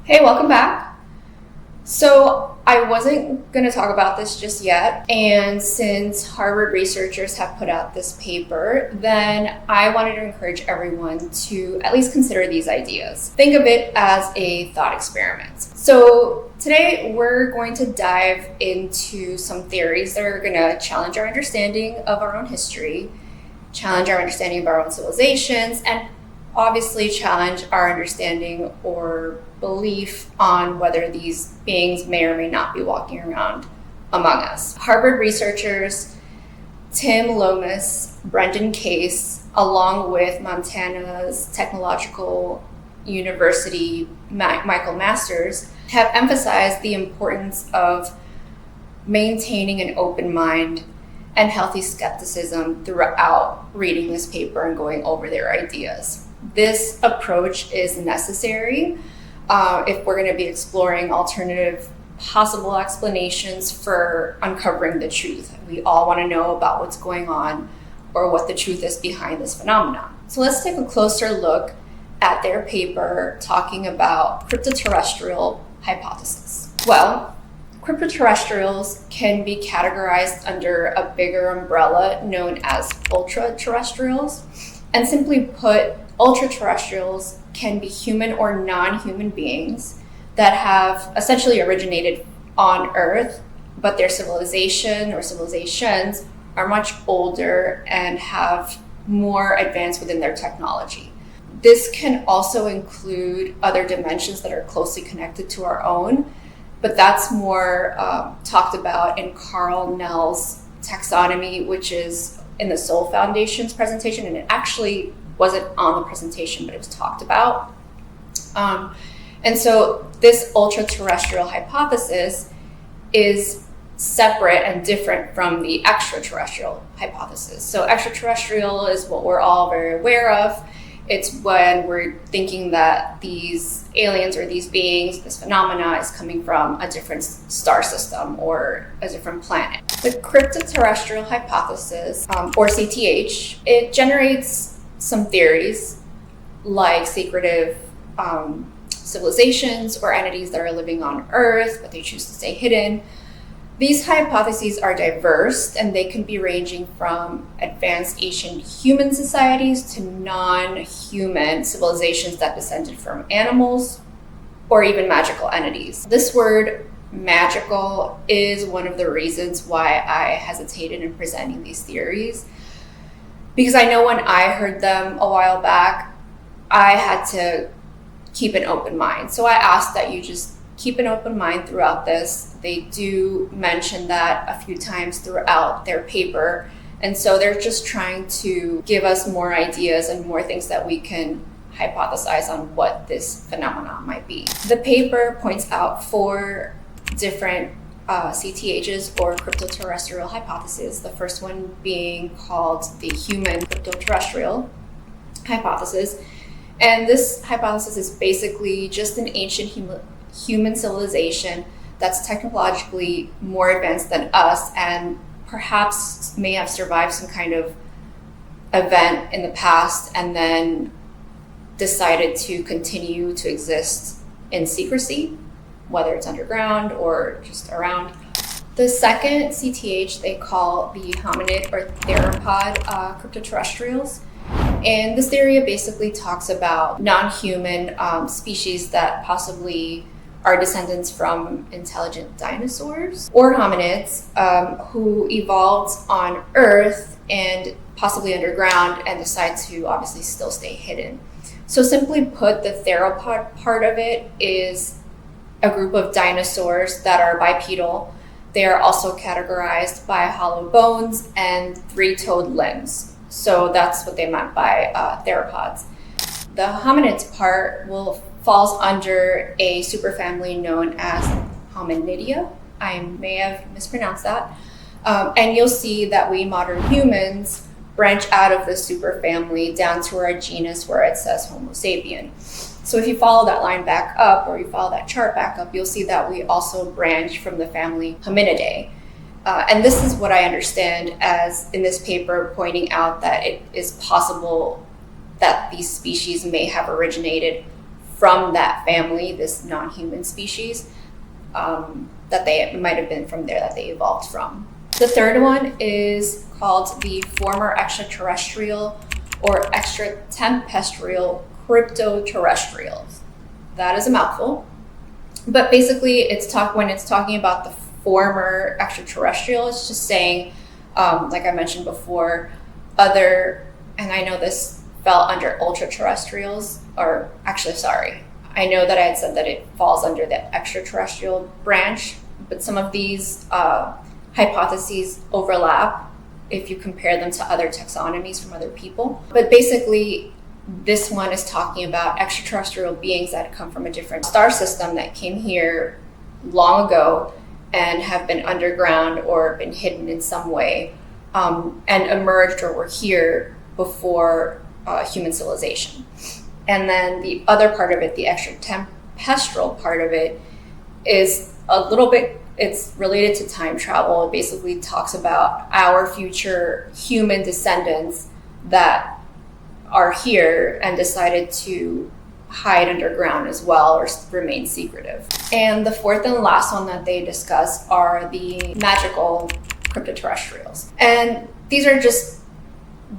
Hey, welcome back. So I wasn't going to talk about this just yet, and since Harvard researchers have put out this paper, then I wanted to encourage everyone to at least consider these ideas. Think of it as a thought experiment. So today we're going to dive into some theories that are going to challenge our understanding of our own history, challenge our understanding of our own civilizations, and obviously challenge our understanding or belief on whether these beings may or may not be walking around among us. Harvard researchers Tim Lomas, Brendan Case, along with Montana's Technological University Michael Masters, have emphasized the importance of maintaining an open mind and healthy skepticism throughout reading this paper and going over their ideas. This approach is necessary if we're going to be exploring alternative possible explanations for uncovering the truth. We all want to know about what's going on or what the truth is behind this phenomenon. So let's take a closer look at their paper talking about cryptoterrestrial hypothesis. Well, cryptoterrestrials can be categorized under a bigger umbrella known as ultra-terrestrials. And simply put, ultra-terrestrials can be human or non-human beings that have essentially originated on Earth, but their civilization or civilizations are much older and have more advanced within their technology. This can also include other dimensions that are closely connected to our own, but that's more talked about in Carl Nell's taxonomy, which is in the Soul Foundation's presentation, and it actually wasn't on the presentation, but it was talked about. And so this ultra-terrestrial hypothesis is separate and different from the extraterrestrial hypothesis. So extraterrestrial is what we're all very aware of. It's when we're thinking that these aliens or these beings, this phenomena is coming from a different star system or a different planet. The cryptoterrestrial hypothesis, or CTH, it generates some theories like secretive civilizations or entities that are living on Earth, but they choose to stay hidden. These hypotheses are diverse, and they can be ranging from advanced ancient human societies to non-human civilizations that descended from animals or even magical entities. This word magical is one of the reasons why I hesitated in presenting these theories, because I know when I heard them a while back, I had to keep an open mind. So I asked that you just keep an open mind throughout this. They do mention that a few times throughout their paper. And so they're just trying to give us more ideas and more things that we can hypothesize on what this phenomenon might be. The paper points out 4 different CTHs or cryptoterrestrial hypotheses. The first one being called the human cryptoterrestrial hypothesis. And this hypothesis is basically just an ancient human civilization that's technologically more advanced than us and perhaps may have survived some kind of event in the past and then decided to continue to exist in secrecy, whether it's underground or just around. The second CTH they call the hominid or theropod cryptoterrestrials. And this theory basically talks about non-human species that possibly are descendants from intelligent dinosaurs or hominids who evolved on Earth and possibly underground and decide to obviously still stay hidden. So simply put, the theropod part of it is a group of dinosaurs that are bipedal. They are also categorized by hollow bones and 3-toed limbs. So that's what they meant by theropods. The hominids part falls under a superfamily known as Hominidia. I may have mispronounced that. And you'll see that we modern humans branch out of the superfamily down to our genus where it says Homo sapien. So if you follow that line back up, or you follow that chart back up, you'll see that we also branch from the family Hominidae. And this is what I understand as in this paper pointing out that it is possible that these species may have originated from that family, this non-human species, that they might have been from there, that they evolved from. The third one is called the former extraterrestrial or extratempestrial cryptoterrestrials. That is a mouthful. But basically, when it's talking about the former extraterrestrial, it's just saying, like I mentioned before, and I know this fell under ultra-terrestrials, or actually, sorry, I know that I had said that it falls under the extraterrestrial branch, but some of these hypotheses overlap if you compare them to other taxonomies from other people. But basically, this one is talking about extraterrestrial beings that come from a different star system that came here long ago and have been underground or been hidden in some way, and emerged or were here before human civilization. And then the other part of it, the extratempestrial part of it, is a little bit, it's related to time travel. It basically talks about our future human descendants that are here and decided to hide underground as well or remain secretive. And the fourth and last one that they discuss are the magical cryptoterrestrials. And these are just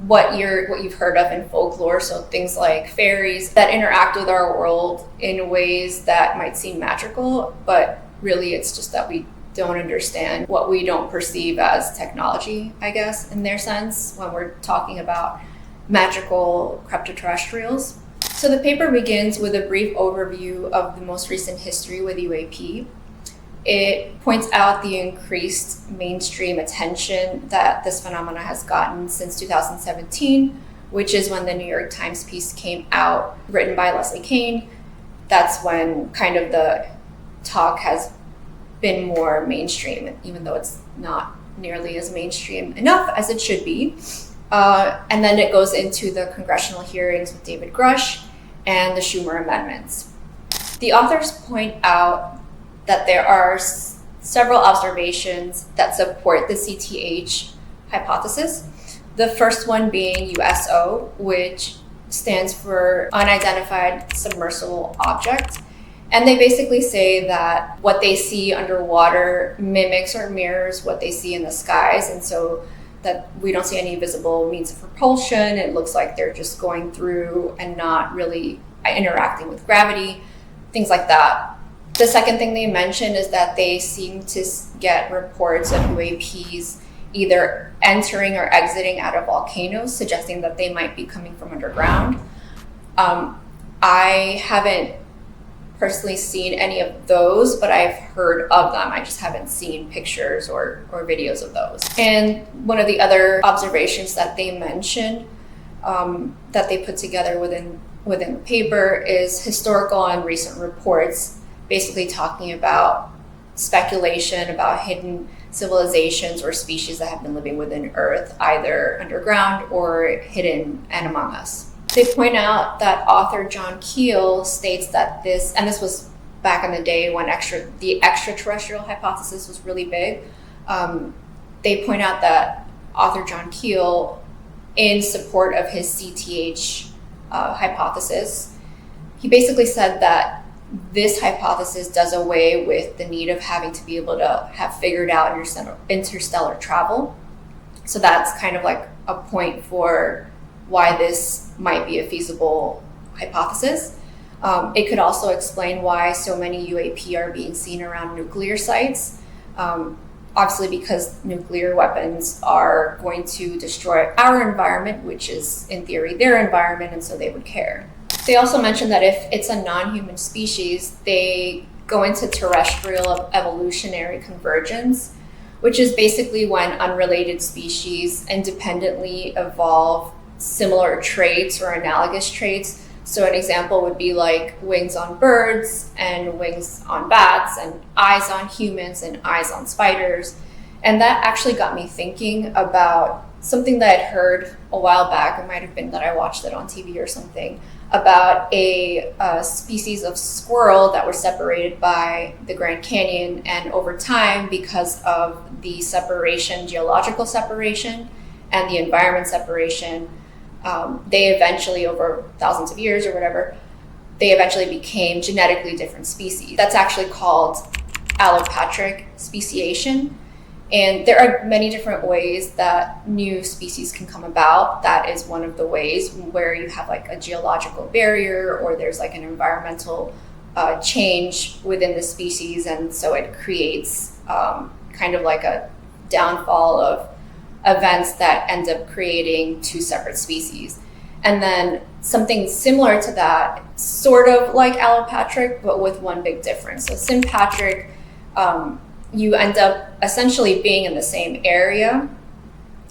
what you've heard of in folklore, so things like fairies that interact with our world in ways that might seem magical, but really it's just that we don't understand what we don't perceive as technology, I guess, in their sense, when we're talking about magical cryptoterrestrials. So the paper begins with a brief overview of the most recent history with UAP. It points out the increased mainstream attention that this phenomena has gotten since 2017, which is when the New York Times piece came out, written by Leslie Kean. That's when kind of the talk has been more mainstream, even though it's not nearly as mainstream enough as it should be. And then it goes into the congressional hearings with David Grush and the Schumer amendments. The authors point out that there are several observations that support the CTH hypothesis. The first one being USO, which stands for Unidentified Submersible Object. And they basically say that what they see underwater mimics or mirrors what they see in the skies. And so that we don't see any visible means of propulsion. It looks like they're just going through and not really interacting with gravity, things like that. The second thing they mention is that they seem to get reports of UAPs either entering or exiting out of volcanoes, suggesting that they might be coming from underground. I haven't personally seen any of those, but I've heard of them. I just haven't seen pictures or videos of those. And one of the other observations that they mention, that they put together within the paper, is historical and recent reports basically talking about speculation about hidden civilizations or species that have been living within Earth, either underground or hidden and among us. They point out that author John Keel states that this was back in the day when the extraterrestrial hypothesis was really big. They point out that author John Keel, in support of his CTH hypothesis, he basically said that this hypothesis does away with the need of having to be able to have figured out interstellar travel. So that's kind of like a point for why this might be a feasible hypothesis. It could also explain why so many UAP are being seen around nuclear sites. Obviously, because nuclear weapons are going to destroy our environment, which is in theory their environment, and so they would care. They also mentioned that if it's a non-human species, they go into terrestrial evolutionary convergence, which is basically when unrelated species independently evolve similar traits or analogous traits. So an example would be like wings on birds and wings on bats and eyes on humans and eyes on spiders. And that actually got me thinking about something that I'd heard a while back. It might have been that I watched it on TV or something, about a species of squirrel that were separated by the Grand Canyon. And over time, because of the separation, geological separation and the environment separation, they eventually, over thousands of years or whatever, they eventually became genetically different species. That's actually called allopatric speciation. And there are many different ways that new species can come about. That is one of the ways, where you have like a geological barrier, or there's like an environmental change within the species, and so it creates kind of like a downfall of events that end up creating two separate species. And then something similar to that, sort of like allopatric, but with one big difference. So sympatric, you end up essentially being in the same area,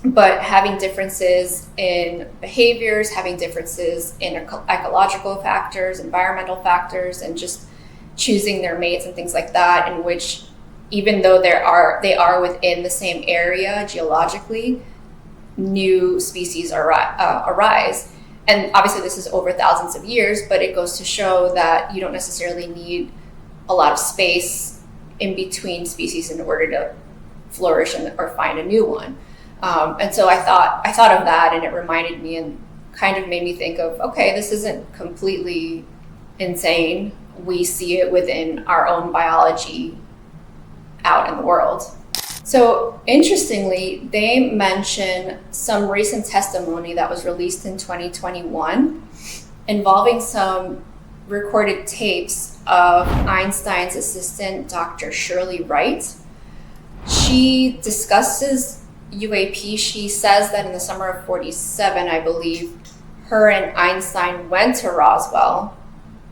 but having differences in behaviors, having differences in ecological factors, environmental factors, and just choosing their mates and things like that, in which, even though they are within the same area geologically, new species arise. And obviously this is over thousands of years, but it goes to show that you don't necessarily need a lot of space in between species in order to flourish or find a new one. And so I thought of that, and it reminded me and kind of made me think of, okay, this isn't completely insane. We see it within our own biology out in the world. So interestingly, they mention some recent testimony that was released in 2021 involving some recorded tapes of Einstein's assistant, Dr. Shirley Wright. She discusses UAP. She says that in the summer of 47, I believe, her and Einstein went to Roswell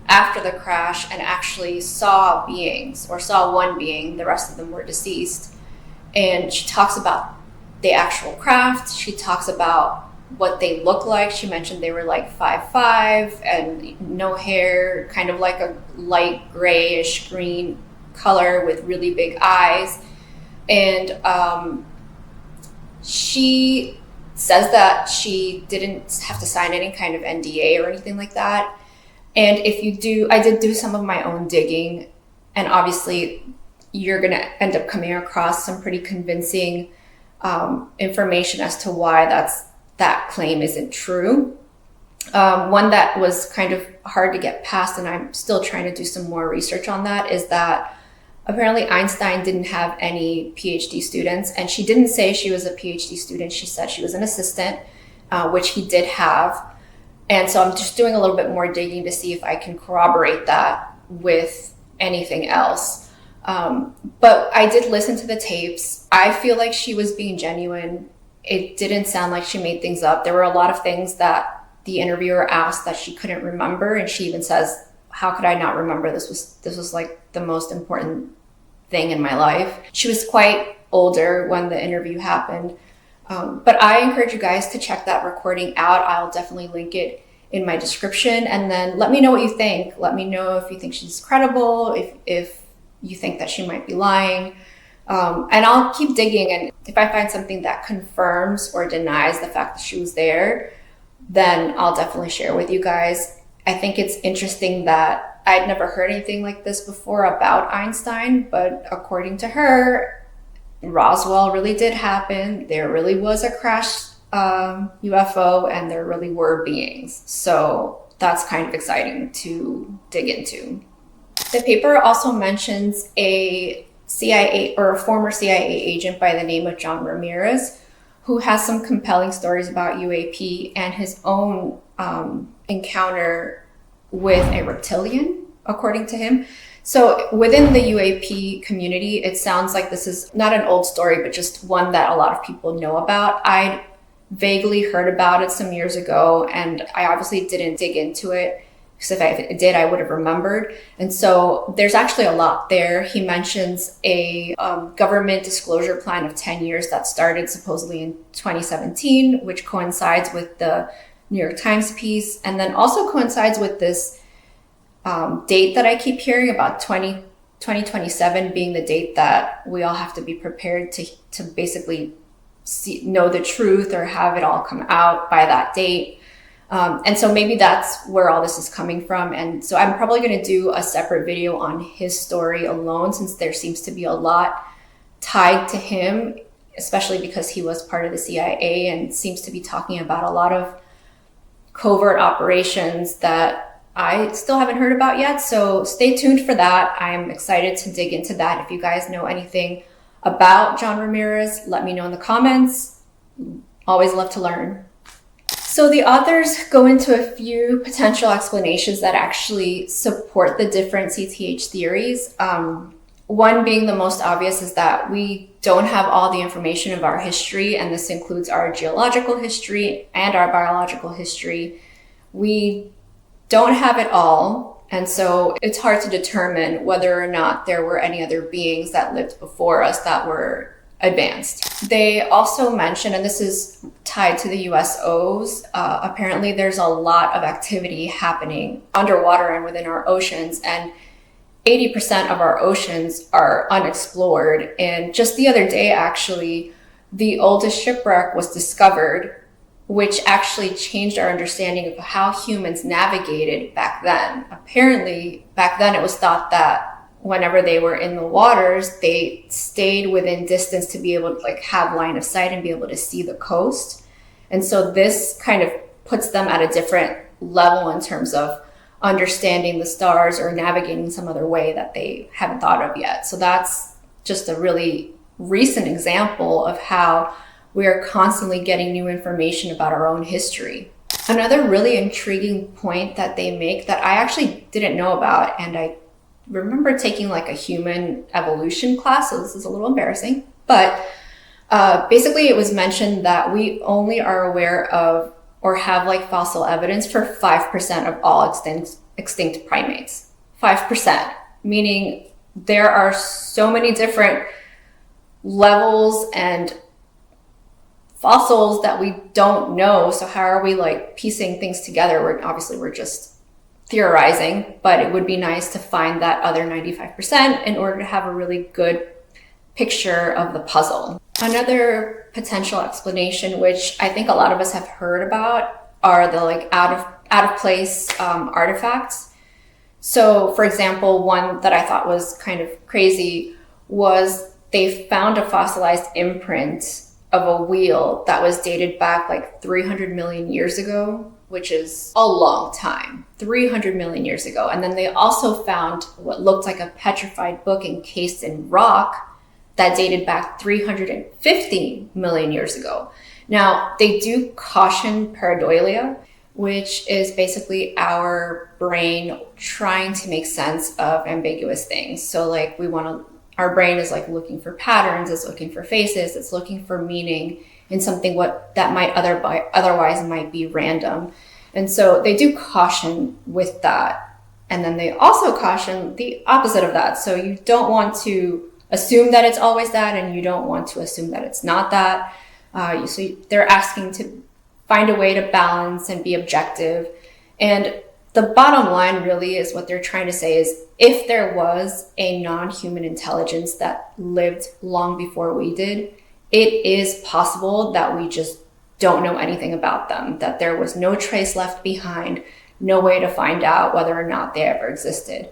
after the crash and actually saw beings, or saw one being. The rest of them were deceased. And she talks about the actual craft. She talks about what they look like. She mentioned they were like 5'5" and no hair, kind of like a light grayish green color with really big eyes. And she says that she didn't have to sign any kind of NDA or anything like that. And if you do, I did do some of my own digging, and obviously you're going to end up coming across some pretty convincing information as to why that claim isn't true. One that was kind of hard to get past, and I'm still trying to do some more research on that, is that apparently Einstein didn't have any PhD students, and she didn't say she was a PhD student. She said she was an assistant, which he did have. And so I'm just doing a little bit more digging to see if I can corroborate that with anything else. But I did listen to the tapes. I feel like she was being genuine. It didn't sound like she made things up. There were a lot of things that the interviewer asked that she couldn't remember. And she even says, how could I not remember? This was like the most important thing in my life. She was quite older when the interview happened. But I encourage you guys to check that recording out. I'll definitely link it in my description, and then let me know what you think. Let me know if you think she's credible, if you think that she might be lying. And I'll keep digging, and if I find something that confirms or denies the fact that she was there, then I'll definitely share with you guys. I think it's interesting that I'd never heard anything like this before about Einstein, but according to her, Roswell really did happen. There really was a crash UFO, and there really were beings. So that's kind of exciting to dig into. The paper also mentions a CIA or a former CIA agent by the name of John Ramirez, who has some compelling stories about UAP and his own encounter with a reptilian, according to him. So within the UAP community, it sounds like this is not an old story, but just one that a lot of people know about. I vaguely heard about it some years ago, and I obviously didn't dig into it, because if I did, I would have remembered. And so there's actually a lot there. He mentions a government disclosure plan of 10 years that started supposedly in 2017, which coincides with the New York Times piece, and then also coincides with this date that I keep hearing about, 2027 being the date that we all have to be prepared to basically know the truth or have it all come out by that date. And so maybe that's where all this is coming from. And so I'm probably going to do a separate video on his story alone, since there seems to be a lot tied to him, especially because he was part of the CIA and seems to be talking about a lot of covert operations that I still haven't heard about yet. So stay tuned for that. I'm excited to dig into that. If you guys know anything about John Ramirez, let me know in the comments. Always love to learn. So the authors go into a few potential explanations that actually support the different CTH theories. One being the most obvious is that we don't have all the information of our history, and this includes our geological history and our biological history. We don't have it all, and so it's hard to determine whether or not there were any other beings that lived before us that were advanced. They also mention, and this is tied to the USOs, apparently there's a lot of activity happening underwater and within our oceans, and 80% of our oceans are unexplored. And just the other day, actually, the oldest shipwreck was discovered, which actually changed our understanding of how humans navigated back then. Apparently, back then it was thought that whenever they were in the waters, they stayed within distance to be able to have line of sight and be able to see the coast. And so this kind of puts them at a different level in terms of understanding the stars or navigating some other way that they haven't thought of yet. So that's just a really recent example of how we are constantly getting new information about our own history. Another really intriguing point that they make that I actually didn't know about, and I remember taking a human evolution class, so this is a little embarrassing, but basically it was mentioned that we only are aware of or have fossil evidence for 5% of all extinct primates. 5%, meaning there are so many different levels and fossils that we don't know. So how are we piecing things together? We're just theorizing, but it would be nice to find that other 95% in order to have a really good picture of the puzzle. Another potential explanation, which I think a lot of us have heard about, are the out of place artifacts. So for example, one that I thought was kind of crazy was they found a fossilized imprint of a wheel that was dated back 300 million years ago, which is a long time, 300 million years ago. And then they also found what looked like a petrified book encased in rock that dated back 350 million years ago. Now, they do caution pareidolia, which is basically our brain trying to make sense of ambiguous things. So our brain is looking for patterns, it's looking for faces, it's looking for meaning in something that might otherwise might be random. And so they do caution with that. And then they also caution the opposite of that. So you don't want to assume that it's always that, and you don't want to assume that it's not that. So they're asking to find a way to balance and be objective. And the bottom line really is what they're trying to say is, if there was a non-human intelligence that lived long before we did, it is possible that we just don't know anything about them, that there was no trace left behind, no way to find out whether or not they ever existed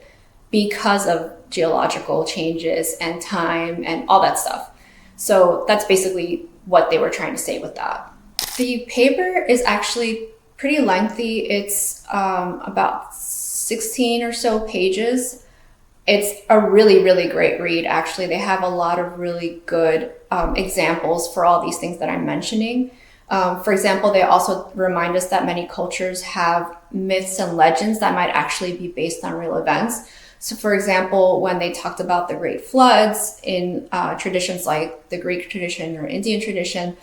because of geological changes and time and all that stuff. So that's basically what they were trying to say with that. The paper is actually pretty lengthy. It's about 16 or so pages. It's a really, really great read. Actually, they have a lot of really good examples for all these things that I'm mentioning. For example, they also remind us that many cultures have myths and legends that might actually be based on real events. So for example, when they talked about the great floods in traditions like the Greek tradition or Indian tradition,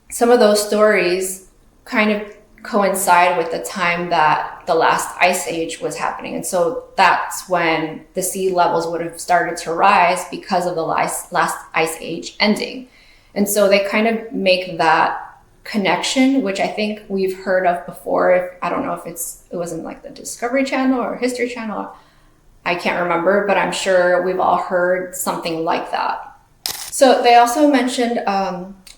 some of those stories kind of coincide with the time that the last ice age was happening. And so that's when the sea levels would have started to rise because of the last ice age ending. And so they kind of make that connection, which I think we've heard of before. I don't know if it wasn't the Discovery Channel or History Channel. I can't remember, but I'm sure we've all heard something like that. So they also mentioned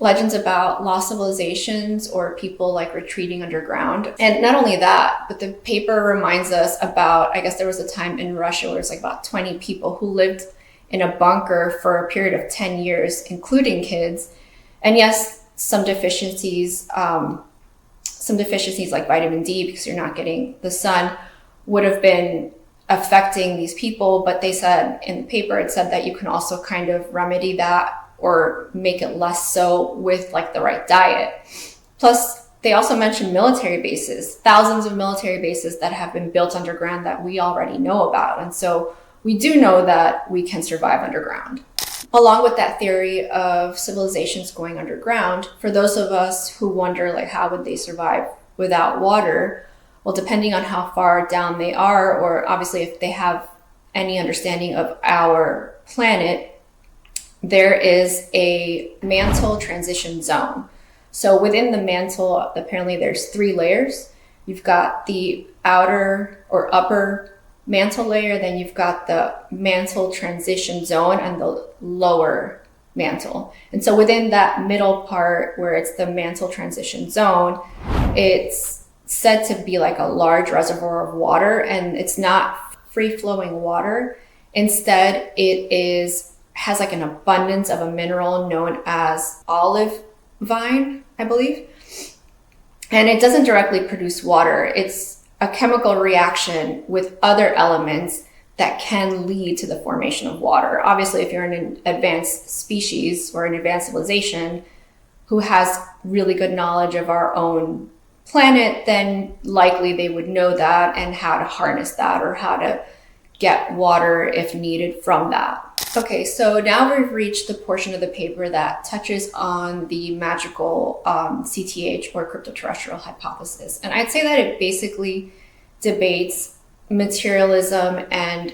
legends about lost civilizations or people retreating underground. And not only that, but the paper reminds us about, I guess there was a time in Russia where it's about 20 people who lived in a bunker for a period of 10 years, including kids. And yes, some deficiencies some deficiencies like vitamin D, because you're not getting the sun, would have been affecting these people. But they said in the paper, it said that you can also kind of remedy that or make it less so with like the right diet. Plus, they also mentioned military bases, thousands of military bases that have been built underground that we already know about. And so we do know that we can survive underground. Along with that theory of civilizations going underground, for those of us who wonder, like, how would they survive without water? Well, depending on how far down they are, or obviously if they have any understanding of our planet, there is a mantle transition zone. So within the mantle, apparently there's 3 layers. You've got the outer or upper mantle layer, then you've got the mantle transition zone and the lower mantle. And so within that middle part where it's the mantle transition zone, it's said to be like a large reservoir of water, and it's not free-flowing water. Instead, it has like an abundance of a mineral known as olive vine, I believe. And it doesn't directly produce water. It's a chemical reaction with other elements that can lead to the formation of water. Obviously, if you're an advanced species or an advanced civilization who has really good knowledge of our own planet, then likely they would know that and how to harness that or how to get water if needed from that. Okay, so now we've reached the portion of the paper that touches on the magical CTH or cryptoterrestrial hypothesis. And I'd say that it basically debates materialism and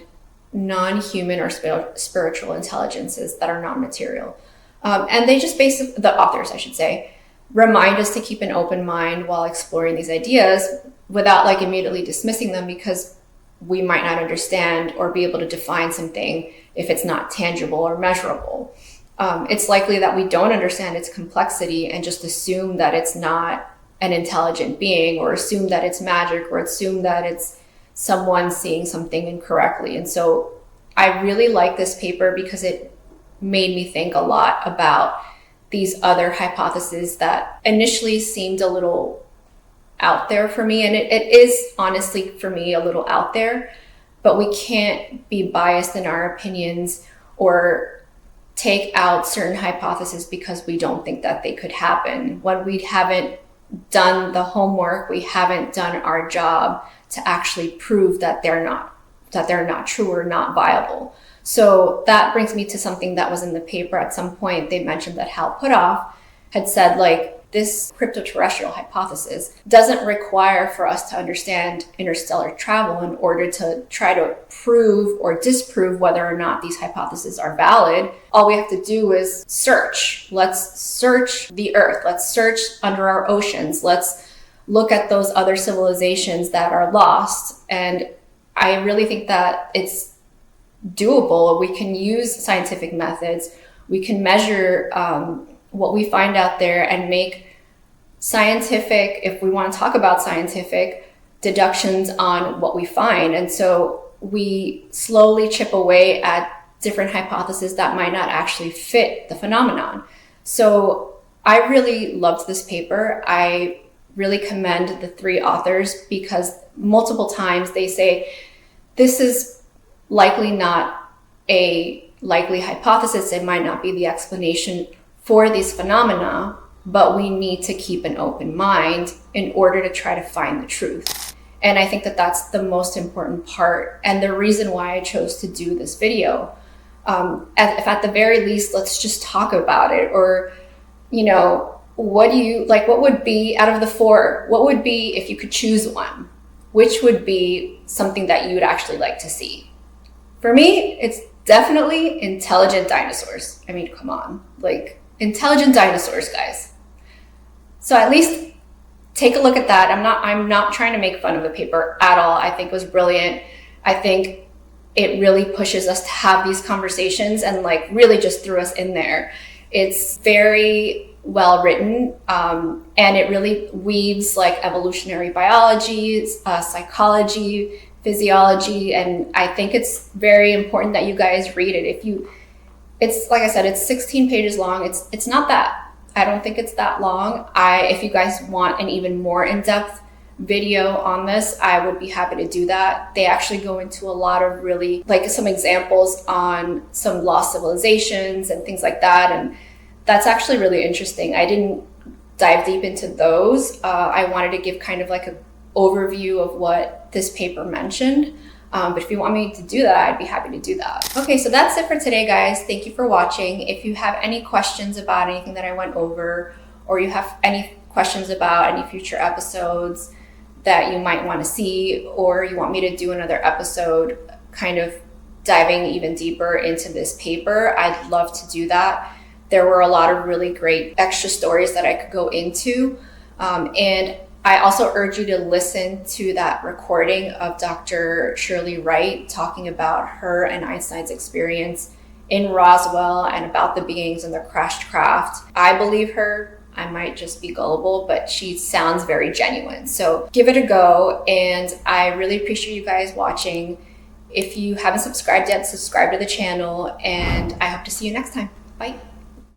non-human or spiritual intelligences that are non-material. And they just basically, the authors, I should say, remind us to keep an open mind while exploring these ideas without like immediately dismissing them, because we might not understand or be able to define something if it's not tangible or measurable. It's likely that we don't understand its complexity and just assume that it's not an intelligent being, or assume that it's magic, or assume that it's someone seeing something incorrectly. And so I really like this paper because it made me think a lot about these other hypotheses that initially seemed a little out there for me. And it is honestly for me a little out there, but we can't be biased in our opinions or take out certain hypotheses because we don't think that they could happen. When we haven't done the homework, we haven't done our job to actually prove that they're not true or not viable. So that brings me to something that was in the paper. At some point, they mentioned that Hal Puthoff had said, like, this cryptoterrestrial hypothesis doesn't require for us to understand interstellar travel in order to try to prove or disprove whether or not these hypotheses are valid. All we have to do is search. Let's search the Earth. Let's search under our oceans. Let's look at those other civilizations that are lost. And I really think that it's doable. We can use scientific methods. We can measure what we find out there and make scientific, if we want to talk about scientific, deductions on what we find. And so we slowly chip away at different hypotheses that might not actually fit the phenomenon. So I really loved this paper. I really commend the 3 authors because multiple times they say, this is likely not a likely hypothesis. It might not be the explanation for these phenomena, but we need to keep an open mind in order to try to find the truth. And I think that that's the most important part and the reason why I chose to do this video. If at the very least, let's just talk about it. Or, what do you like? What would be, out of the 4, what would be, if you could choose one, which would be something that you would actually like to see? For me, it's definitely intelligent dinosaurs. I mean, come on, like intelligent dinosaurs, guys. So at least take a look at that. I'm not trying to make fun of the paper at all. I think it was brilliant. I think it really pushes us to have these conversations and like really just threw us in there. It's very well written, and it really weaves like evolutionary biology, psychology, physiology, and I think it's very important that you guys read it. It's like I said, it's 16 pages long. It's not that I don't think it's that long. If you guys want an even more in-depth video on this, I would be happy to do that. They actually go into a lot of really, like, some examples on some lost civilizations and things like that, and that's actually really interesting. I didn't dive deep into those. I wanted to give kind of like an overview of what this paper mentioned. But if you want me to do that, I'd be happy to do that. Okay, so that's it for today, guys. Thank you for watching. If you have any questions about anything that I went over, or you have any questions about any future episodes that you might want to see, or you want me to do another episode kind of diving even deeper into this paper, I'd love to do that. There were a lot of really great extra stories that I could go into. And I also urge you to listen to that recording of Dr. Shirley Wright talking about her and Einstein's experience in Roswell and about the beings and the crashed craft. I believe her. I might just be gullible, but she sounds very genuine. So give it a go, and I really appreciate you guys watching. If you haven't subscribed yet, subscribe to the channel, and I hope to see you next time. Bye.